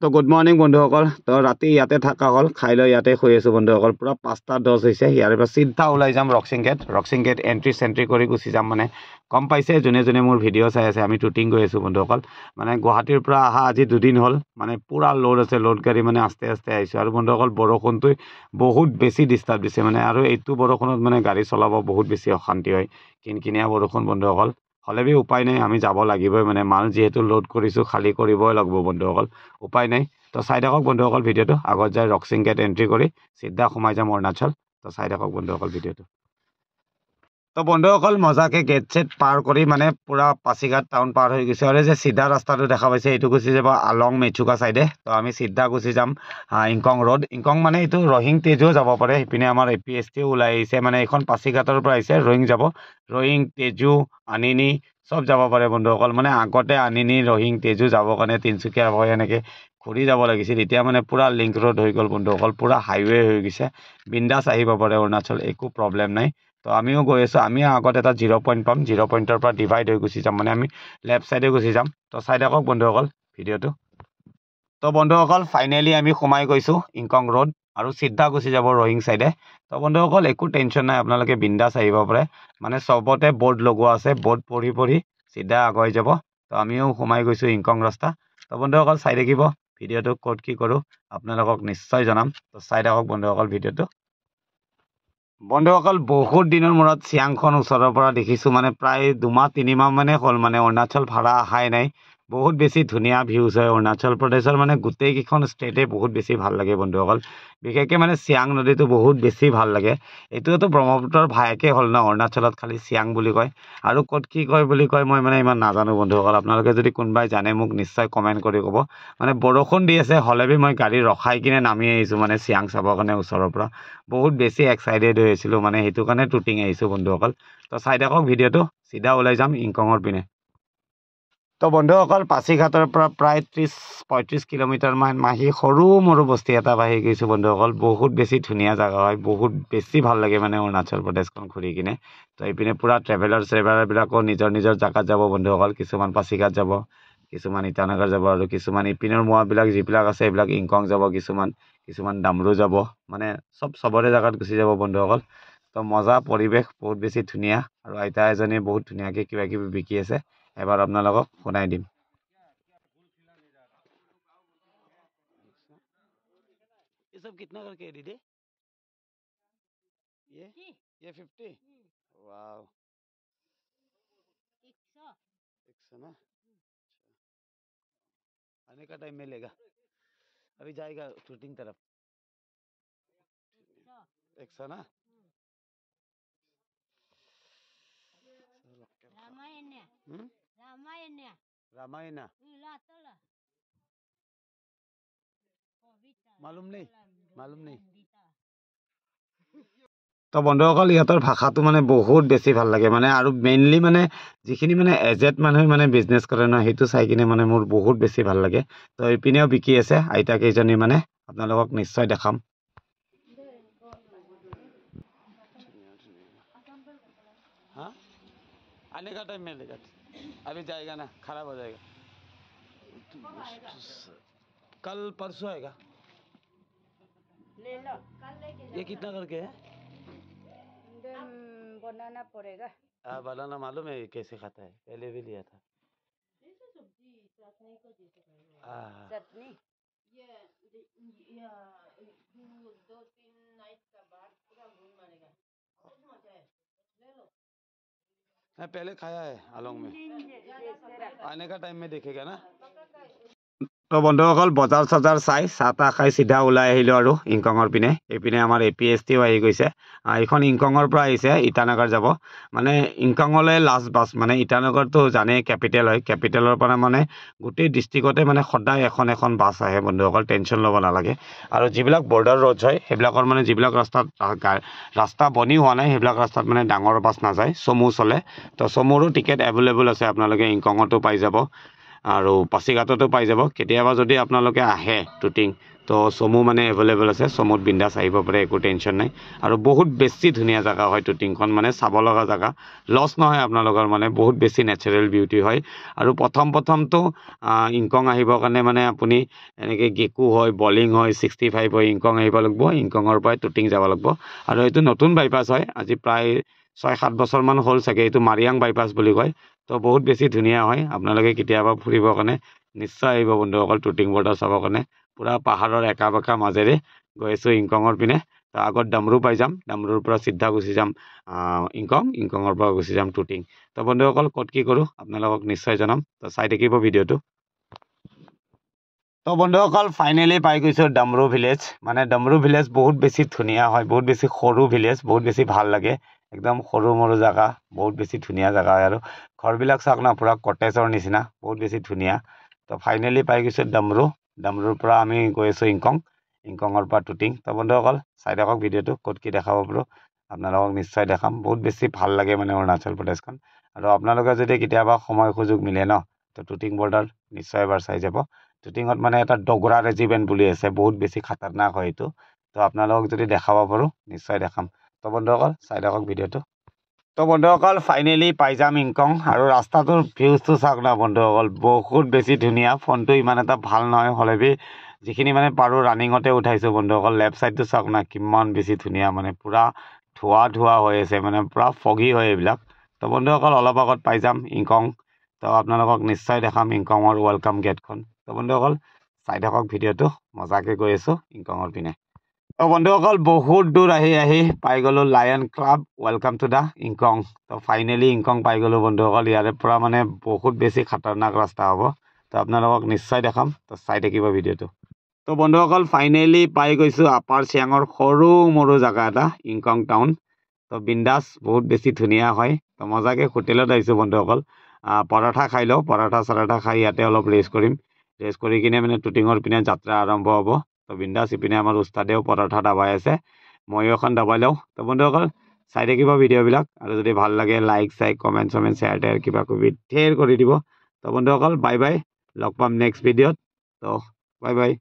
তো good morning বন্ধুসকল। তো ৰাতি ইয়াতে থকা হ'ল, খাই লৈ ইয়াতে শুই আছোঁ বন্ধুসকল। পূৰা 5:10 হৈছে। ইয়াৰে পৰা চিধা ওলাই যাম ৰক্সিং গেট এণ্ট্ৰি চেণ্ট্ৰি কৰি গুচি যাম। মানে গম পাইছে যোনে যোনে মোৰ ভিডিঅ' চাই আছে, আমি শ্বুটিং কৰি আছোঁ বন্ধুসকল। মানে গুৱাহাটীৰ পৰা অহা আজি 2 দিন হ'ল। মানে পূৰা লোড আছে, লোড গাড়ী মানে আস্তে আস্তে আহিছোঁ। আৰু বন্ধুসকল বৰষুণটোৱে বহুত বেছি ডিষ্টাৰ্ব দিছে মানে। আৰু এইটো বৰষুণত মানে গাড়ী চলাব বহুত বেছি অশান্তি হয়, কিনকিনীয়া বৰষুণ বন্ধুসকল। হ'লে বি উপায় নাই, আমি যাব লাগিবই। মানে মাল যিহেতু লোড কৰিছোঁ, খালী কৰিবই লাগিব বন্ধুসকল, উপায় নাই। তো চাই থাকক বন্ধুসকল ভিডিঅ'টো। আগত যায় ৰক্সিং গেট এণ্ট্ৰি কৰি চিধা সোমাই যাম অৰুণাচল। তো চাই থাকক বন্ধুসকল ভিডিঅ'টো। তো বন্ধুসকল মজাকে গেট ছেট পাৰ কৰি মানে পূৰা পাছিঘাট টাউন পাৰ হৈ গৈছে। আৰু যে চিধা ৰাস্তাটো দেখা পাইছে এইটো গুচি যাব আলং মেচুকা চাইডে। তো আমি চিধা গুচি যাম ইংকং ৰোড। ইংকং মানে এইটো ৰহিং তেজুও যাব পাৰে। সেইপিনে আমাৰ APSTও ওলাই আহিছে। মানে এইখন পাছিঘাটৰ পৰা আহিছে, ৰহিং যাব। ৰহিং তেজু আনিনি চব যাব পাৰে বন্ধুসকল। মানে আগতে আনিনি ৰহিং তেজু যাবৰ কাৰণে তিনচুকীয়া হৈ এনেকৈ ঘূৰি যাব লাগিছিল। এতিয়া মানে পূৰা লিংক ৰোড হৈ গ'ল বন্ধুসকল, পূৰা হাইৱে হৈ গৈছে। বিন্দাছ আহিব পাৰে অৰুণাচল, একো প্ৰব্লেম নাই। তো আমিও গৈ আছোঁ। আমি আগত এটা 0 পইণ্ট পাম, 0 পইণ্টৰ পৰা ডিভাইড হৈ গুচি যাম। মানে আমি লেফ্ট ছাইডে গুচি যাম। তো চাই থাকক বন্ধুসকল ভিডিঅ'টো। তো বন্ধুসকল ফাইনেলি আমি সোমাই গৈছোঁ ইংকং ৰোড, আৰু চিধা গুচি যাব ৰহিং চাইডে। তো বন্ধুসকল একো টেনশ্যন নাই, আপোনালোকে বিন্দাছ আহিব পাৰে। মানে চবতে বৰ্ড লগোৱা আছে, বৰ্ড পঢ়ি পঢ়ি চিধা আগুৱাই যাব। তো আমিও সোমাই গৈছোঁ ইংকং ৰাস্তা। তো বন্ধুসকল চাই থাকিব ভিডিঅ'টো, ক'ত কি কৰোঁ আপোনালোকক নিশ্চয় জনাম। তো চাই থাকক বন্ধুসকল ভিডিঅ'টো। বন্ধুসকল বহুত দিনৰ মূৰত চিয়াংখন ওচৰৰ পৰা দেখিছোঁ। মানে প্ৰায় 2-3 মাহ মানে হ'ল, মানে অৰুণাচল ভাড়া অহাই নাই। বহুত বেছি ধুনীয়া ভিউজ হয় অৰুণাচল প্ৰদেশৰ। মানে গোটেইকেইখন ষ্টেটে বহুত বেছি ভাল লাগে বন্ধুসকল। বিশেষকৈ মানে চিয়াং নদীটো বহুত বেছি ভাল লাগে। এইটোতো ব্ৰহ্মপুত্ৰৰ ভায়েকে হ'ল ন, অৰুণাচলত খালি চিয়াং বুলি কয়। আৰু ক'ত কি কয় বুলি কয় মই মানে ইমান নাজানো বন্ধুসকল। আপোনালোকে যদি কোনোবাই জানে মোক নিশ্চয় কমেণ্ট কৰি ক'ব। মানে বৰষুণ দি আছে, হ'লে বি মই গাড়ী ৰখাই কিনে নামি আহিছোঁ মানে চিয়াং চাবৰ কাৰণে ওচৰৰ পৰা। বহুত বেছি এক্সাইটেড হৈ আছিলোঁ, মানে সেইটো কাৰণে শ্বুটিং আহিছোঁ বন্ধুসকল। তো চাই থাকক ভিডিঅ'টো, চিধা ওলাই যাম ইংকঙৰ পিনে। তো বন্ধুসকল পাছিঘাটৰ পৰা প্ৰায় 30-35 কিলোমিটাৰমান মাহি সৰু মৰু বস্তি এটা বাঢ়ি গৈছোঁ বন্ধুসকল। বহুত বেছি ধুনীয়া জেগা হয়, বহুত বেছি ভাল লাগে মানে অৰুণাচল প্ৰদেশখন ঘূৰি কিনে। তো এইপিনে পূৰা ট্ৰেভেলাৰবিলাকো নিজৰ নিজৰ জেগাত যাব বন্ধুসকল। কিছুমান পাছিঘাট যাব, কিছুমান ইটানগৰ যাব, আৰু কিছুমান ইপিনৰ মোৱাবিলাক যিবিলাক আছে সেইবিলাক ইংকং যাব, কিছুমান ডামৰু যাব। মানে চবৰে জেগাত গুচি যাব বন্ধুসকল। তো মজা পৰিৱেশ বহুত বেছি ধুনীয়া। আৰু আইতা এজনীয়ে বহুত ধুনীয়াকৈ কিবা কিবি বিকি আছে, এবাৰ আপোনালোকক শুনাই দিম। ये सब कितना करके दीदी? ये 50? वाह, 100 ना। आने का टाइम मिलेगा, अभी जाएगा शूटिंग तरफ। 100 ना। रामायण मालूम नहीं। তো বন্ধুসকল ইহঁতৰ ভাষাটো মানে বহুত বেছি ভাল লাগে। মানে আৰু মেইনলি মানে যিখিনি মানে এজেড মানুহে মানে বিজনেছ কৰে ন, সেইটো চাই কিনে মানে মোৰ বহুত বেছি ভাল লাগে। তো এইপিনেও বিকি আছে আইতা কেইজনী, মানে আপোনালোকক নিশ্চয় দেখাম। हाँ आने का टाइम मिलेगा, अभी जाएगा ना, खराब हो जाएगा। कल परसों आएगा। ले लो, ये कितना करके है? बनाना पड़ेगा। हाँ बनाना मालूम है कैसे खाता है, पहले भी लिया था। चटनी ये 2-3 नाइट का बाद पूरा घूम मारेगा, बहुत मजा है, ले लो। मैं पहले खाया है आलोंग में, आने का टाइम में देखेगा ना। তো বন্ধুসকল বজাৰ চজাৰ চাই চাহ তাহ খাই চিধা ওলাই আহিলোঁ আৰু ইংকঙৰ পিনে। এইপিনে আমাৰ APSTও আহি গৈছে। এইখন ইংকঙৰ পৰা আহিছে, ইটানগৰ যাব। মানে ইংকঙলৈ লাষ্ট বাছ, মানে ইটানগৰটো জানেই কেপিটেল হয়, কেপিটেলৰ পৰা মানে গোটেই ডিষ্ট্ৰিক্টতে মানে সদায় এখন এখন বাছ আহে বন্ধুসকল, টেনশ্যন ল'ব নালাগে। আৰু যিবিলাক বৰ্ডাৰ ৰোডছ হয় সেইবিলাকৰ মানে যিবিলাক ৰাস্তা বনি হোৱা নাই সেইবিলাক ৰাস্তাত মানে ডাঙৰ বাছ নাযায়, চমু চলে। তো চমুৰো টিকেট এভেইলেবল আছে, আপোনালোকে ইংকঙতো পাই যাব আৰু পাছিঘাটতো পাই যাব। কেতিয়াবা যদি আপোনালোকে আহে শ্বুটিং, তো চমু মানে এভেলেবল আছে চমুত বিন্দাছ আহিব পাৰে একো টেনশ্যন নাই আৰু বহুত বেছি ধুনীয়া জেগা হয় টুটিংখন মানে চাব লগা জেগা লছ নহয় আপোনালোকৰ মানে বহুত বেছি নেচাৰেল বিউটি হয় আৰু প্ৰথমটো ইংকং আহিবৰ কাৰণে মানে আপুনি এনেকৈ গেকু হয় বলিং হয় 65 হয় ইংকং আহিব লাগিব ইংকঙৰ পৰাই টুটিং যাব লাগিব আৰু এইটো নতুন বাইপাছ হয় আজি প্ৰায় 6-7 বছৰমান হ'ল চাগে এইটো মাৰিয়াং বাইপাছ বুলি কয় তো বহুত বেছি ধুনীয়া হয় আপোনালোকে কেতিয়াবা ফুৰিবৰ কাৰণে নিশ্চয় আহিব বন্ধুসকল টুটিং বৰ্ডাৰ চাবৰ কাৰণে পুৰা পাহাৰৰ একা বেকা মাজেৰে গৈ আছোঁ ইংকঙৰ পিনে তো আগত ডামৰু পাই যাম ডামৰুৰ পৰা চিধা গুচি যাম ইংকঙৰ পৰা গুচি যাম টুটিং তো বন্ধুসকল ক'ত কি কৰোঁ আপোনালোকক নিশ্চয় জনাম তো চাই থাকিব ভিডিঅ'টো তো বন্ধুসকল ফাইনেলি পাই গৈছোঁ ডামৰু ভিলেজ মানে ডামৰু ভিলেজ বহুত বেছি ধুনীয়া হয় বহুত বেছি সৰু ভিলেজ বহুত বেছি ভাল লাগে একদম সৰু মৰু জেগা বহুত বেছি ধুনীয়া জেগা হয় আৰু ঘৰবিলাক চাওক না পুৰা কটেজৰ নিচিনা বহুত বেছি ধুনীয়া তো ফাইনেলি পাই গৈছোঁ ডামৰুৰ পৰা আমি গৈ আছোঁ ইংকঙৰ পৰা টুটিং তো বন্ধুসকল চাই থাকক ভিডিঅ'টো ক'ত কি দেখাব পাৰোঁ আপোনালোকক নিশ্চয় দেখাম বহুত বেছি ভাল লাগে মানে অৰুণাচল প্ৰদেশখন আৰু আপোনালোকে যদি কেতিয়াবা সময় সুযোগ মিলে ন তো টুটিং বৰ্ডাৰ নিশ্চয় এবাৰ চাই যাব টুটিঙত মানে এটা ডগৰা ৰেজিমেণ্ট বুলি আছে বহুত বেছি খাতাৰনাক হয় এইটো তো আপোনালোকক যদি দেখাব পাৰোঁ নিশ্চয় দেখাম তো বন্ধুসকল চাই থাকক ভিডিঅ'টো তো বন্ধুসকল ফাইনেলি পাই যাম ইংকং আৰু ৰাস্তাটোৰ ভিউজটো চাওক না বন্ধুসকল বহুত বেছি ধুনীয়া ফোনটো ইমান এটা ভাল নহয় হ'লে যিখিনি মানে পাৰোঁ ৰানিঙতে উঠাইছোঁ বন্ধুসকল লেফ্ট ছাইডটো চাওক না কিমান বেছি ধুনীয়া মানে পূৰা ধোঁৱা হৈ আছে মানে পূৰা ফগি হয় এইবিলাক তো বন্ধুসকল অলপ আগত পাই যাম ইংকং তো আপোনালোকক নিশ্চয় দেখাম ইংকঙৰ ৱেলকাম গেটখন তো বন্ধুসকল চাই থাকক ভিডিঅ'টো মজাকৈ গৈ আছোঁ ইংকঙৰ পিনে তো বন্ধুসকল বহুত দূৰ আহি পাই গ'লোঁ lion club welcome to the ইংকং তো ফাইনেলি ইংকং পাই গ'লোঁ বন্ধুসকল ইয়াৰে পৰা মানে বহুত বেছি খাতাৰনাক ৰাস্তা হ'ব তো আপোনালোকক নিশ্চয় দেখাম তো চাই থাকিব ভিডিঅ'টো তো বন্ধুসকল ফাইনেলি পাই গৈছোঁ আপাৰ চিয়াঙৰ সৰু মৰু জেগা এটা ইংকং টাউন তো বিন্দাছ বহুত বেছি ধুনীয়া হয় তো মজাকৈ হোটেলত আহিছোঁ বন্ধুসকল পৰঠা খাই লওঁ পৰঠা খাই ইয়াতে অলপ ৰেষ্ট কৰি কিনে মানে টুটিঙৰ পিনে যাত্ৰা আৰম্ভ হ'ব তো বিন্দাছ ইপিনে আমাৰ উস্তাদেও পৰঠা দাবাই আছে ময়ো এখন দাবাই লওঁ তো বন্ধুসকল চাই থাকিব ভিডিঅ'বিলাক আৰু যদি ভাল লাগে লাইক কমেণ্ট শ্বেয়াৰ কিবা কিবি ঢেৰ কৰি দিব তো বন্ধুসকল বাই বাই লগ পাম নেক্সট ভিডিঅ'ত তো বাই বাই